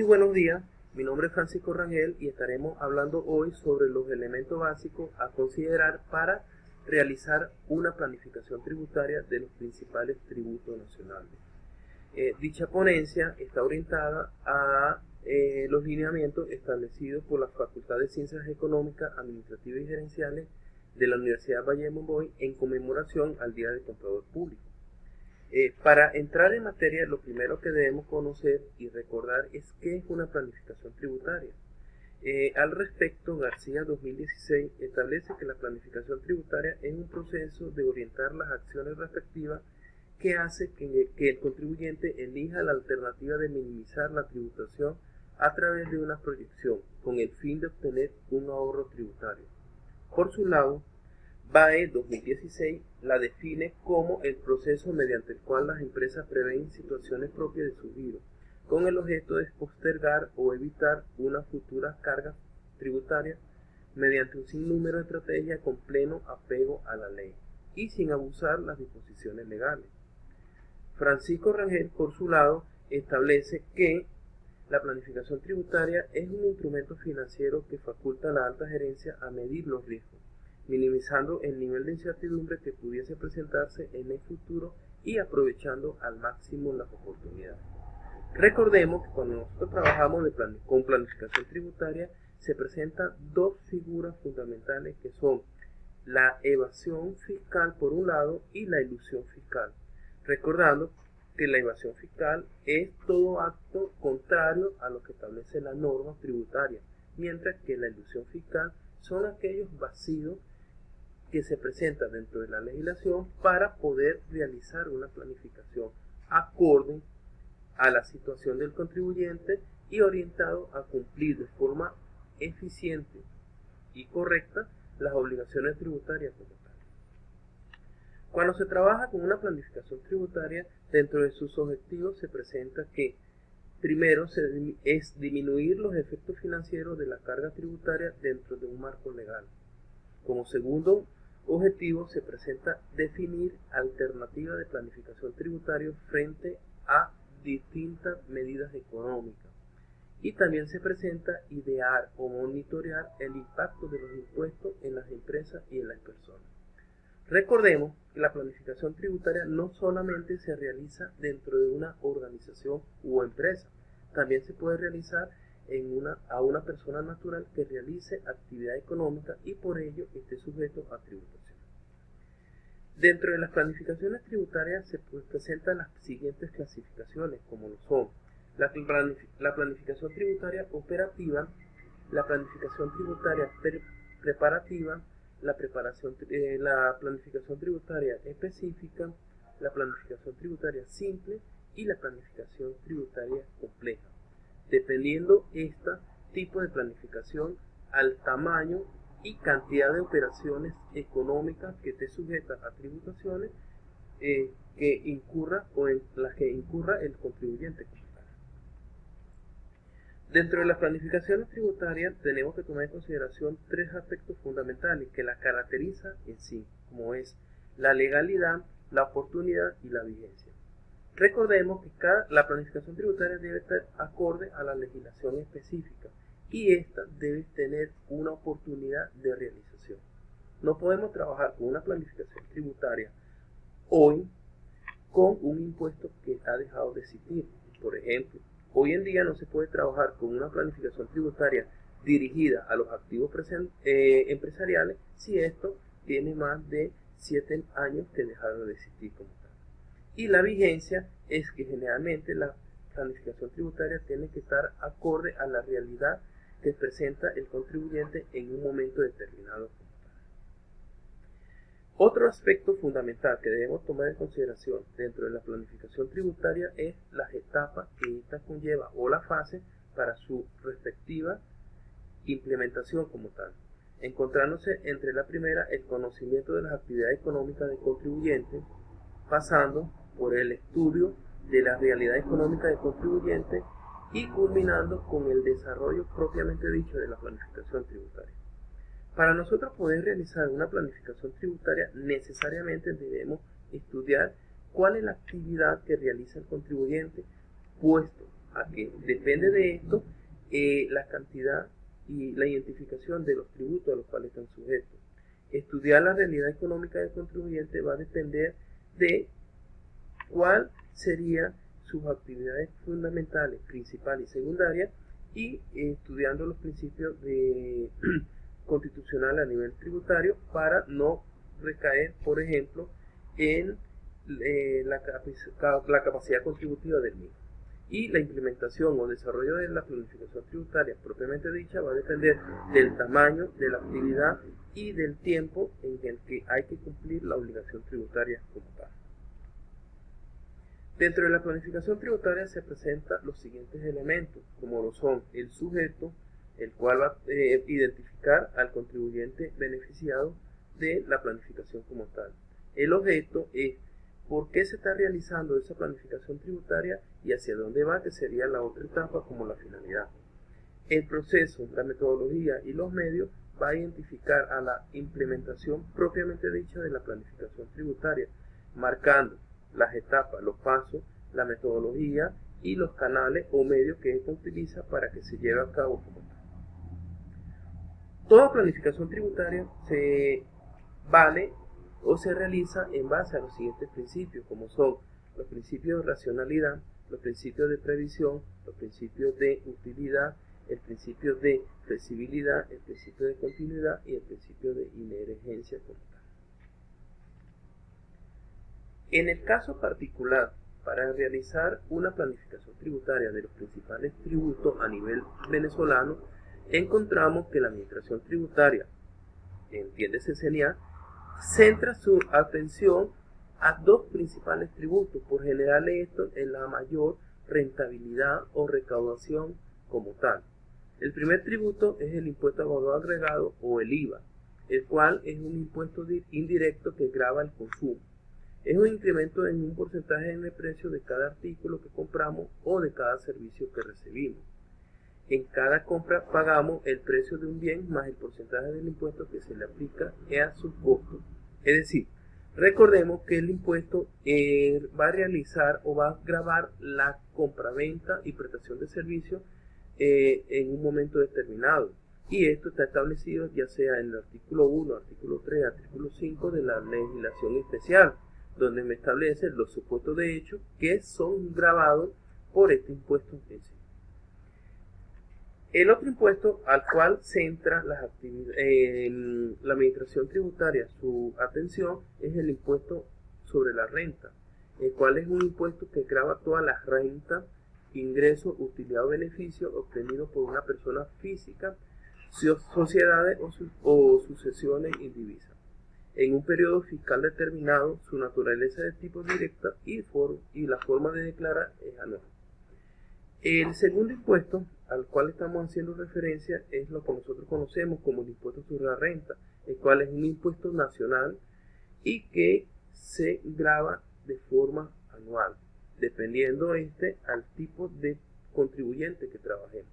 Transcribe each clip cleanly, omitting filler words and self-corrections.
Muy buenos días, mi nombre es Francisco Rangel y estaremos hablando hoy sobre los elementos básicos a considerar para realizar una planificación tributaria de los principales tributos nacionales. Dicha ponencia está orientada a los lineamientos establecidos por la Facultad de Ciencias Económicas, Administrativas y Gerenciales de la Universidad Valle de Monroy en conmemoración al Día del Contador Público. Para entrar en materia, lo primero que debemos conocer y recordar es qué es una planificación tributaria. Al respecto, García 2016 establece que la planificación tributaria es un proceso de orientar las acciones respectivas que hace que el contribuyente elija la alternativa de minimizar la tributación a través de una proyección con el fin de obtener un ahorro tributario. Por su lado, BAE 2016 la define como el proceso mediante el cual las empresas prevén situaciones propias de su giro, con el objeto de postergar o evitar una futura carga tributaria mediante un sinnúmero de estrategias con pleno apego a la ley y sin abusar las disposiciones legales. Francisco Rangel, por su lado, establece que la planificación tributaria es un instrumento financiero que faculta a la alta gerencia a medir los riesgos, minimizando el nivel de incertidumbre que pudiese presentarse en el futuro y aprovechando al máximo las oportunidades. Recordemos que cuando nosotros trabajamos con planificación tributaria se presentan dos figuras fundamentales que son la evasión fiscal por un lado y la ilusión fiscal. Recordando que la evasión fiscal es todo acto contrario a lo que establece la norma tributaria, mientras que la ilusión fiscal son aquellos vacíos que se presentan dentro de la legislación para poder realizar una planificación acorde a la situación del contribuyente y orientado a cumplir de forma eficiente y correcta las obligaciones tributarias como tal. Cuando se trabaja con una planificación tributaria, dentro de sus objetivos se presenta que primero es disminuir los efectos financieros de la carga tributaria dentro de un marco legal. Como segundo objetivo se presenta definir alternativas de planificación tributaria frente a distintas medidas económicas. Y también se presenta idear o monitorear el impacto de los impuestos en las empresas y en las personas. Recordemos que la planificación tributaria no solamente se realiza dentro de una organización u empresa, también se puede realizar a una persona natural que realice actividad económica y por ello esté sujeto a tributación. Dentro de las planificaciones tributarias se presentan las siguientes clasificaciones, como lo son la planificación tributaria operativa, la planificación tributaria preparativa, la planificación tributaria específica, la planificación tributaria simple y la planificación tributaria compleja, dependiendo este tipo de planificación al tamaño y cantidad de operaciones económicas que esté sujeta a tributaciones que incurra o en las que incurra el contribuyente. Dentro de las planificaciones tributarias tenemos que tomar en consideración tres aspectos fundamentales que la caracterizan en sí, como es la legalidad, la oportunidad y la vigencia. Recordemos que la planificación tributaria debe estar acorde a la legislación específica y esta debe tener una oportunidad de realización. No podemos trabajar con una planificación tributaria hoy con un impuesto que ha dejado de existir. Por ejemplo, hoy en día no se puede trabajar con una planificación tributaria dirigida a los activos empresariales si esto tiene más de 7 años que dejaron de existir como tal. Y la vigencia es que generalmente la planificación tributaria tiene que estar acorde a la realidad que presenta el contribuyente en un momento determinado. Otro aspecto fundamental que debemos tomar en consideración dentro de la planificación tributaria es las etapas que ésta conlleva o la fase para su respectiva implementación como tal, encontrándose entre la primera el conocimiento de las actividades económicas del contribuyente, pasando por el estudio de la realidad económica del contribuyente y culminando con el desarrollo propiamente dicho de la planificación tributaria. Para nosotros poder realizar una planificación tributaria necesariamente debemos estudiar cuál es la actividad que realiza el contribuyente, puesto a que depende de esto la cantidad y la identificación de los tributos a los cuales están sujetos. Estudiar la realidad económica del contribuyente va a depender de cuál serían sus actividades fundamentales, principales y secundarias, y estudiando los principios constitucionales a nivel tributario para no recaer, por ejemplo, en la capacidad contributiva del mismo. Y la implementación o desarrollo de la planificación tributaria propiamente dicha va a depender del tamaño, de la actividad y del tiempo en el que hay que cumplir la obligación tributaria como tal. Dentro de la planificación tributaria se presentan los siguientes elementos, como lo son el sujeto, el cual va a identificar al contribuyente beneficiado de la planificación como tal. El objeto es por qué se está realizando esa planificación tributaria y hacia dónde va, que sería la otra etapa como la finalidad. El proceso, la metodología y los medios va a identificar a la implementación propiamente dicha de la planificación tributaria, marcando las etapas, los pasos, la metodología y los canales o medios que ésta utiliza para que se lleve a cabo como tal. Toda planificación tributaria se vale o se realiza en base a los siguientes principios, como son los principios de racionalidad, los principios de previsión, los principios de utilidad, el principio de flexibilidad, el principio de continuidad y el principio de inemergencia como tal. En el caso particular, para realizar una planificación tributaria de los principales tributos a nivel venezolano, encontramos que la administración tributaria, entiéndese CNA, centra su atención a dos principales tributos, por general esto en la mayor rentabilidad o recaudación como tal. El primer tributo es el impuesto a valor agregado o el IVA, el cual es un impuesto indirecto que grava el consumo. Es un incremento en un porcentaje en el precio de cada artículo que compramos o de cada servicio que recibimos. En cada compra pagamos el precio de un bien más el porcentaje del impuesto que se le aplica a su costo. Es decir, recordemos que el impuesto va a realizar o va a gravar la compraventa y prestación de servicios en un momento determinado. Y esto está establecido ya sea en el artículo 1, artículo 3, artículo 5 de la legislación especial, donde me establece los supuestos de hecho que son gravados por este impuesto en sí. El otro impuesto al cual centra la administración tributaria su atención es el impuesto sobre la renta, el cual es un impuesto que grava todas las rentas, ingresos, utilidad o beneficios obtenidos por una persona física, sociedades o sucesiones indivisas. En un periodo fiscal determinado, su naturaleza es de tipo directa y la forma de declarar es anual. El segundo impuesto al cual estamos haciendo referencia es lo que nosotros conocemos como el impuesto sobre la renta, el cual es un impuesto nacional y que se grava de forma anual, dependiendo al tipo de contribuyente que trabajemos.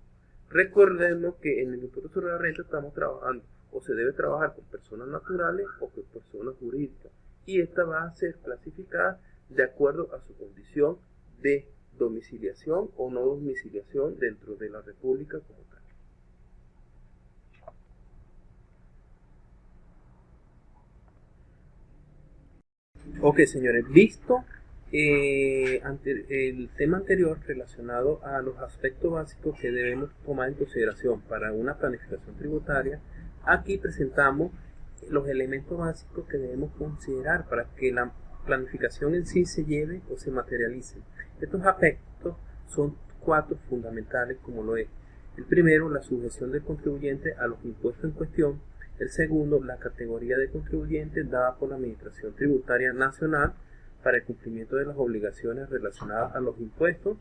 Recordemos que en el impuesto sobre la renta estamos trabajando o se debe trabajar con personas naturales o con personas jurídicas, y esta va a ser clasificada de acuerdo a su condición de domiciliación o no domiciliación dentro de la República como tal. Ok, señores, visto el tema anterior relacionado a los aspectos básicos que debemos tomar en consideración para una planificación tributaria, aquí presentamos los elementos básicos que debemos considerar para que la planificación en sí se lleve o se materialice. Estos aspectos son 4 fundamentales, como lo es: el primero, la sujeción del contribuyente a los impuestos en cuestión; el segundo, la categoría de contribuyente dada por la Administración Tributaria Nacional para el cumplimiento de las obligaciones relacionadas a los impuestos;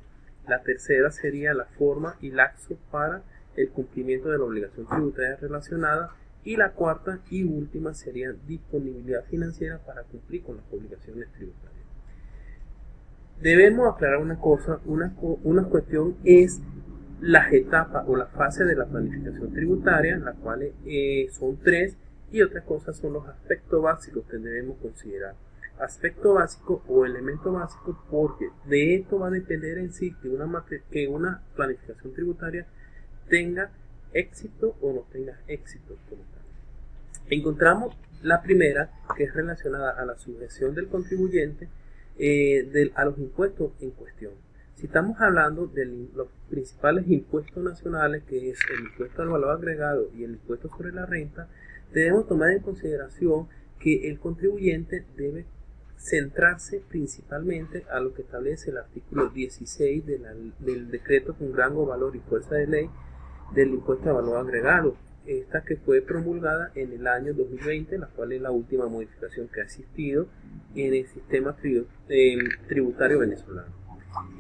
la tercera sería la forma y lapso para el cumplimiento de la obligación tributaria relacionada; y la cuarta y última sería disponibilidad financiera para cumplir con las obligaciones tributarias. Debemos aclarar una cosa, una cuestión es las etapas o las fases de la planificación tributaria, las cuales son 3, y otras cosas son los aspectos básicos que debemos considerar. aspecto básico o elemento básico, porque de esto va a depender en sí que una planificación tributaria tenga éxito o no tenga éxito como tal. Encontramos la primera, que es relacionada a la sujeción del contribuyente a los impuestos en cuestión. Si estamos hablando de los principales impuestos nacionales, que es el impuesto al valor agregado y el impuesto sobre la renta, debemos tomar en consideración que el contribuyente debe centrarse principalmente a lo que establece el artículo 16 del decreto con rango, valor y fuerza de ley del impuesto al valor agregado, esta que fue promulgada en el año 2020, la cual es la última modificación que ha existido en el sistema tributario venezolano.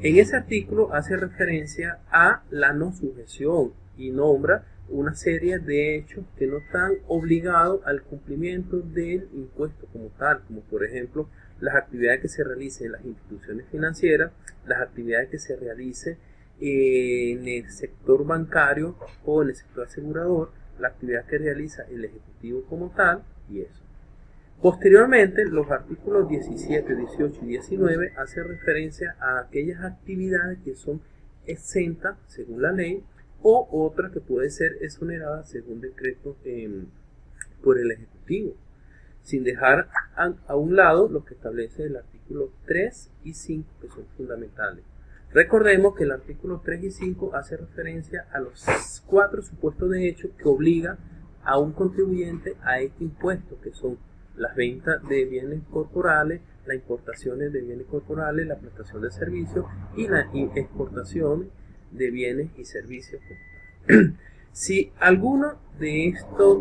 En ese artículo hace referencia a la no sujeción y nombra una serie de hechos que no están obligados al cumplimiento del impuesto como tal, como por ejemplo las actividades que se realicen en las instituciones financieras, las actividades que se realicen en el sector bancario o en el sector asegurador, la actividad que realiza el ejecutivo como tal y eso. Posteriormente, los artículos 17, 18 y 19 hacen referencia a aquellas actividades que son exentas según la ley o otras que pueden ser exoneradas según decreto por el Ejecutivo, sin dejar a un lado lo que establece el artículo 3 y 5, que son fundamentales. Recordemos que el artículo 3 y 5 hace referencia a los 4 supuestos de hecho que obligan a un contribuyente a este impuesto, que son las ventas de bienes corporales, las importaciones de bienes corporales, la prestación de servicios y la exportación de bienes y servicios. Si alguna de estas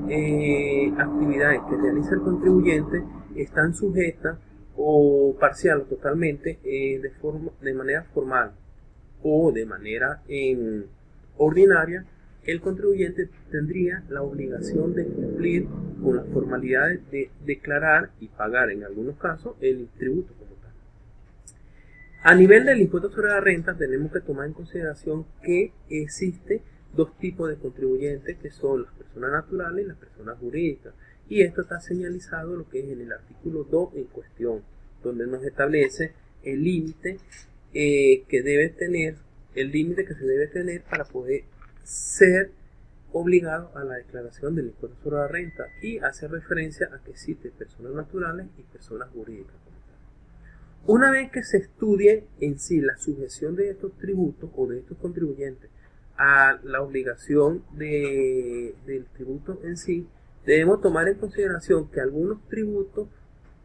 actividades que realiza el contribuyente están sujetas o parcial o totalmente de manera formal o de manera ordinaria, el contribuyente tendría la obligación de cumplir con las formalidades de declarar y pagar en algunos casos el tributo como tal. A nivel del impuesto sobre la renta tenemos que tomar en consideración que existe dos tipos de contribuyentes, que son las personas naturales y las personas jurídicas, y esto está señalizado lo que es en el artículo 2 en cuestión, donde nos establece el límite que se debe tener para poder ser obligado a la declaración del impuesto sobre la renta, y hace referencia a que existen personas naturales y personas jurídicas. Una vez que se estudie en sí la sujeción de estos tributos o de estos contribuyentes a la obligación del tributo en sí, debemos tomar en consideración que algunos tributos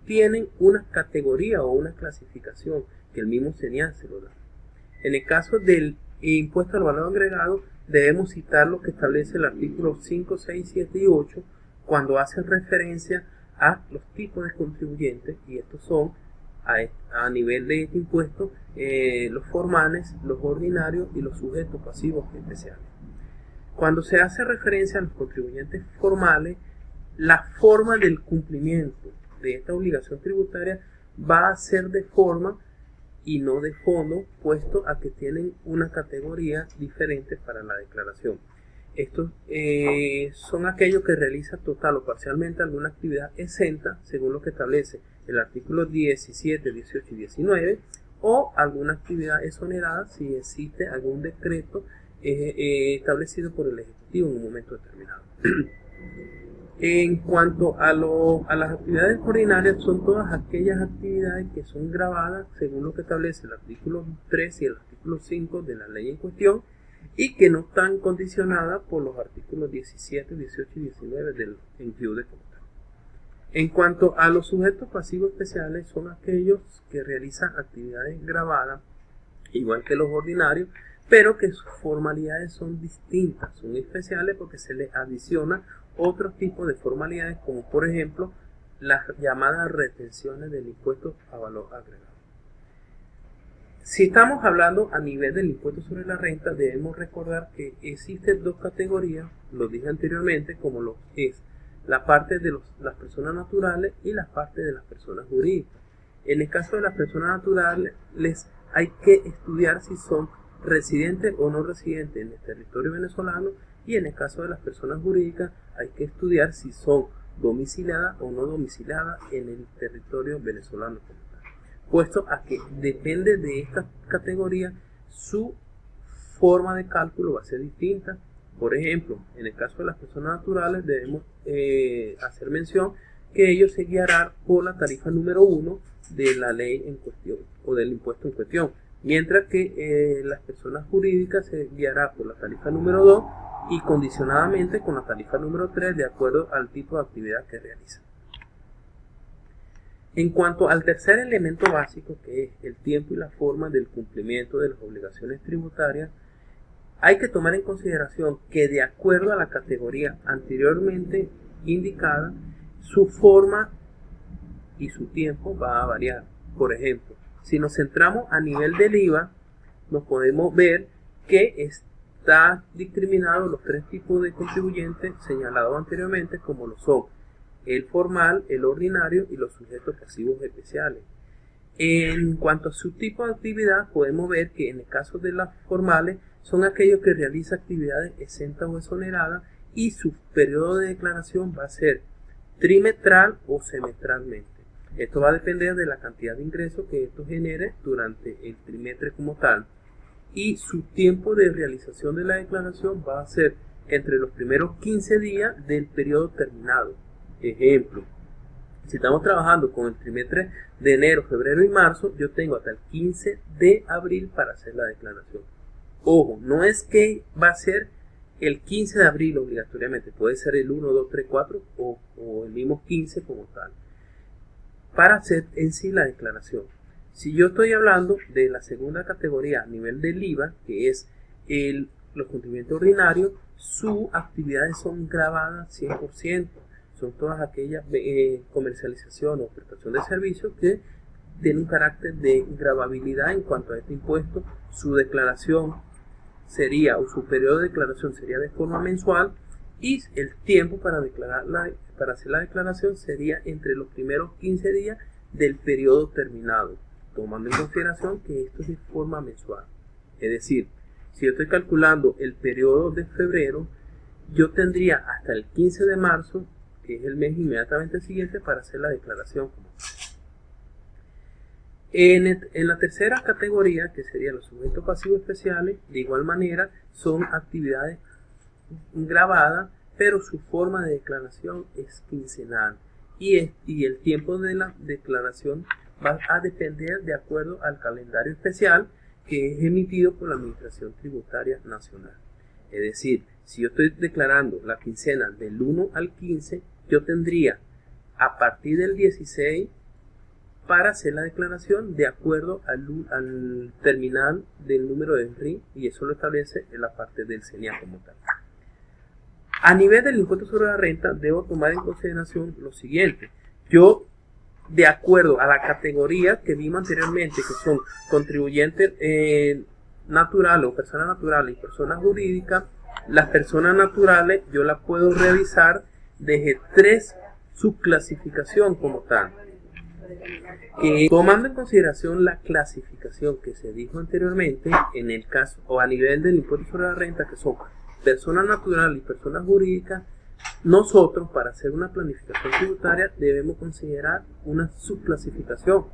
tienen una categoría o una clasificación que el mismo CENIAL se lo da. En el caso del impuesto al valor agregado, debemos citar lo que establece el artículo 5, 6, 7 y 8, cuando hace referencia a los tipos de contribuyentes, y estos son a nivel de este impuesto los formales, los ordinarios y los sujetos pasivos especiales. Cuando se hace referencia a los contribuyentes formales, la forma del cumplimiento de esta obligación tributaria va a ser de forma y no de fondo, puesto a que tienen una categoría diferente para la declaración. Estos son aquellos que realizan total o parcialmente alguna actividad exenta, según lo que establece el artículo 17, 18 y 19, o alguna actividad exonerada si existe algún decreto establecido por el Ejecutivo en un momento determinado. En cuanto a las actividades ordinarias, son todas aquellas actividades que son gravadas según lo que establece el artículo 3 y el artículo 5 de la ley en cuestión, y que no están condicionadas por los artículos 17, 18 y 19 del envío de contra. En cuanto a los sujetos pasivos especiales, son aquellos que realizan actividades gravadas, igual que los ordinarios, pero que sus formalidades son distintas, son especiales porque se les adiciona otro tipo de formalidades, como por ejemplo las llamadas retenciones del impuesto a valor agregado. Si estamos hablando a nivel del impuesto sobre la renta, debemos recordar que existen dos categorías, lo dije anteriormente, como lo es la parte de las personas naturales y la parte de las personas jurídicas. En el caso de las personas naturales, hay que estudiar si son residentes o no residentes en el territorio venezolano, y en el caso de las personas jurídicas hay que estudiar si son domiciliada o no domiciliada en el territorio venezolano, puesto a que depende de esta categoría su forma de cálculo va a ser distinta. Por ejemplo, en el caso de las personas naturales debemos hacer mención que ellos se guiarán por la tarifa número 1 de la ley en cuestión o del impuesto en cuestión, mientras que las personas jurídicas se guiarán por la tarifa número 2 y condicionadamente con la tarifa número 3 de acuerdo al tipo de actividad que realizan. En cuanto al tercer elemento básico, que es el tiempo y la forma del cumplimiento de las obligaciones tributarias, hay que tomar en consideración que de acuerdo a la categoría anteriormente indicada, su forma y su tiempo va a variar. Por ejemplo, si nos centramos a nivel del IVA, nos podemos ver que está discriminado los tres tipos de contribuyentes señalados anteriormente, como lo son el formal, el ordinario y los sujetos pasivos especiales. En cuanto a su tipo de actividad, podemos ver que en el caso de las formales son aquellos que realizan actividades exentas o exoneradas y su periodo de declaración va a ser trimestral o semestralmente. Esto va a depender de la cantidad de ingresos que esto genere durante el trimestre como tal, y su tiempo de realización de la declaración va a ser entre los primeros 15 días del periodo terminado. Ejemplo, si estamos trabajando con el trimestre de enero, febrero y marzo, yo tengo hasta el 15 de abril para hacer la declaración. Ojo, no es que va a ser el 15 de abril obligatoriamente, puede ser el 1, 2, 3, 4 o el mismo 15 como tal, para hacer en sí la declaración. Si yo estoy hablando de la segunda categoría a nivel del IVA, que es los contribuyentes ordinarios, sus actividades son grabadas 100%. Son todas aquellas comercializaciones o prestación de servicios que tienen un carácter de gravabilidad en cuanto a este impuesto. Su declaración sería, o su periodo de declaración sería de forma mensual, y el tiempo para hacer la declaración sería entre los primeros 15 días del periodo terminado, tomando en consideración que esto es de forma mensual. Es decir, si yo estoy calculando el periodo de febrero, yo tendría hasta el 15 de marzo, que es el mes inmediatamente siguiente, para hacer la declaración. En la tercera categoría, que serían los sujetos pasivos especiales, de igual manera son actividades grabadas, pero su forma de declaración es quincenal y el tiempo de la declaración va a depender de acuerdo al calendario especial que es emitido por la Administración Tributaria Nacional. Es decir, si yo estoy declarando la quincena del 1 al 15, yo tendría a partir del 16 para hacer la declaración de acuerdo al terminal del número de RIN, y eso lo establece en la parte del CENIA como tal. A nivel del impuesto sobre la renta, debo tomar en consideración lo siguiente. Yo, de acuerdo a la categoría que vimos anteriormente, que son contribuyentes naturales o personas naturales y personas jurídicas, las personas naturales yo las puedo revisar desde 3 subclasificación como tal. Tomando en consideración la clasificación que se dijo anteriormente, en el caso o a nivel del impuesto sobre la renta, que son personas naturales y personas jurídicas, nosotros para hacer una planificación tributaria debemos considerar una subclasificación,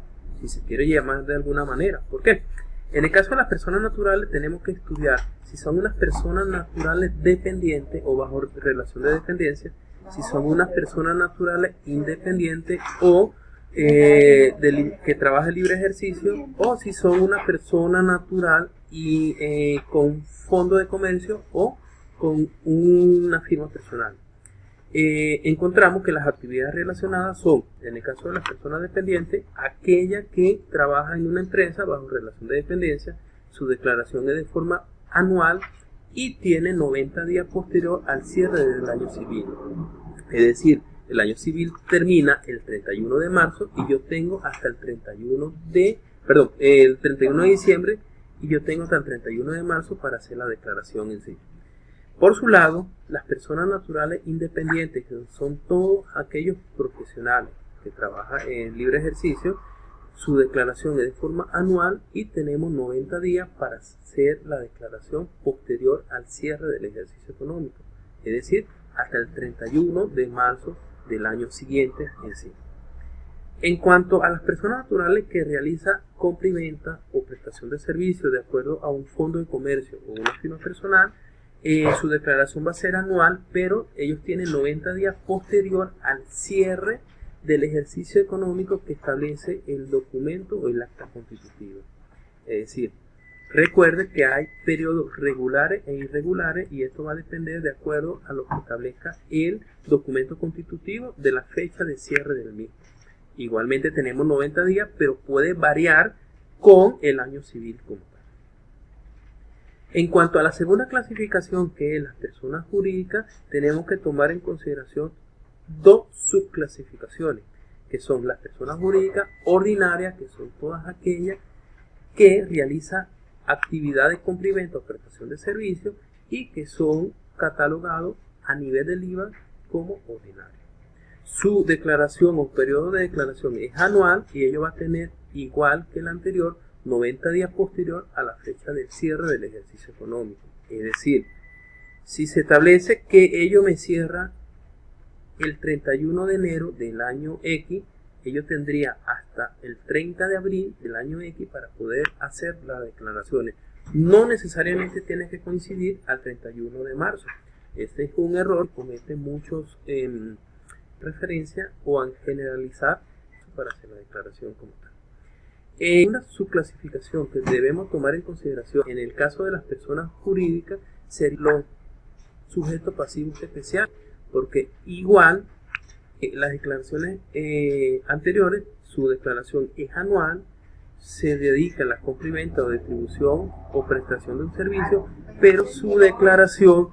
si se quiere llamar de alguna manera. ¿Por qué? En el caso de las personas naturales tenemos que estudiar si son unas personas naturales dependientes o bajo relación de dependencia, si son unas personas naturales independientes o que trabaja en libre ejercicio, o si son una persona natural y con fondo de comercio o con una firma personal. Encontramos que las actividades relacionadas son, en el caso de las personas dependientes, aquella que trabaja en una empresa bajo relación de dependencia, su declaración es de forma anual y tiene 90 días posterior al cierre del año civil. Es decir, el año civil termina el 31 de marzo y yo tengo hasta el 31 de diciembre y yo tengo hasta el 31 de marzo para hacer la declaración en sí. Por su lado, las personas naturales independientes, que son todos aquellos profesionales que trabajan en libre ejercicio, su declaración es de forma anual y tenemos 90 días para hacer la declaración posterior al cierre del ejercicio económico. Es decir, hasta el 31 de marzo del año siguiente en sí. En cuanto a las personas naturales que realizan compra y venta o prestación de servicios de acuerdo a un fondo de comercio o una firma personal, su declaración va a ser anual, pero ellos tienen 90 días posterior al cierre del ejercicio económico que establece el documento o el acta constitutiva. Es decir, recuerde que hay periodos regulares e irregulares y esto va a depender de acuerdo a lo que establezca el documento constitutivo de la fecha de cierre del mismo. Igualmente tenemos 90 días, pero puede variar con el año civil como tal. En cuanto a la segunda clasificación, que es las personas jurídicas, tenemos que tomar en consideración dos subclasificaciones, que son las personas jurídicas ordinarias, que son todas aquellas que realizan actividades de compra y venta o prestación de servicios y que son catalogados a nivel del IVA como ordinarios. Su declaración o periodo de declaración es anual y ello va a tener, igual que el anterior, 90 días posterior a la fecha del cierre del ejercicio económico. Es decir, si se establece que ello me cierra el 31 de enero del año X, ello tendría hasta el 30 de abril del año X para poder hacer las declaraciones. No necesariamente tiene que coincidir al 31 de marzo. Este es un error que cometen muchos referencia o a generalizar para hacer la declaración como tal. Una subclasificación que debemos tomar en consideración en el caso de las personas jurídicas serían los sujetos pasivos especiales, porque igual las declaraciones anteriores, su declaración es anual, se dedica a la compra y venta o distribución o prestación de un servicio, pero su declaración